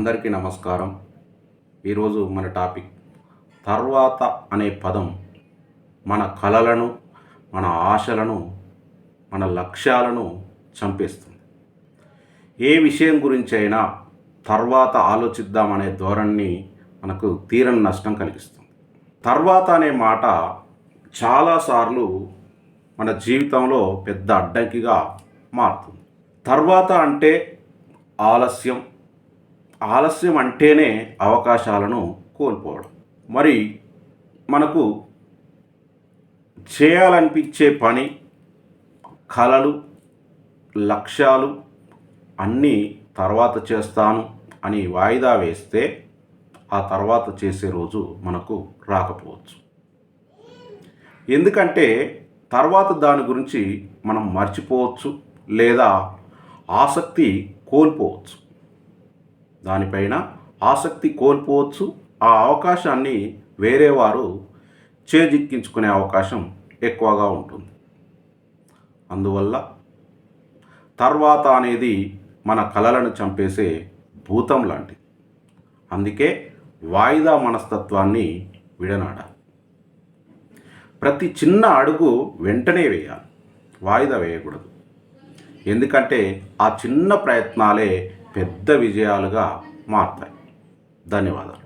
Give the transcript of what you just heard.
అందరికీ నమస్కారం. ఈరోజు మన టాపిక్ తర్వాత అనే పదం మన కలలను, మన ఆశలను, మన లక్ష్యాలను చంపేస్తుంది. ఏ విషయం గురించి అయినా తర్వాత ఆలోచిద్దామనే ధోరణి మనకు తీరని నష్టం కలిగిస్తుంది. తర్వాత అనే మాట చాలాసార్లు మన జీవితంలో పెద్ద అడ్డంకిగా మారుతుంది. తర్వాత అంటే ఆలస్యం అంటేనే అవకాశాలను కోల్పోవడం. మరి మనకు చేయాలనిపించే పని, కలలు, లక్ష్యాలు అన్నీ తర్వాత చేస్తాను అని వాయిదా వేస్తే ఆ తర్వాత చేసే రోజు మనకు రాకపోవచ్చు. ఎందుకంటే తర్వాత దాని గురించి మనం మర్చిపోవచ్చు లేదా ఆసక్తి కోల్పోవచ్చు. దానిపైన ఆసక్తి కోల్పోవచ్చు. ఆ అవకాశాన్ని వేరే వారు చేజిక్కించుకునే అవకాశం ఎక్కువగా ఉంటుంది. అందువల్ల తర్వాత అనేది మన కలలను చంపేసే భూతం లాంటిది. అందుకే వాయిదా మనస్తత్వాన్ని విడనాడాలి. ప్రతి చిన్న అడుగు వెంటనే వేయాలి, వాయిదా వేయకూడదు. ఎందుకంటే ఆ చిన్న ప్రయత్నాలే పెద్ద విజయాలుగా మారుతాయి. ధన్యవాదాలు.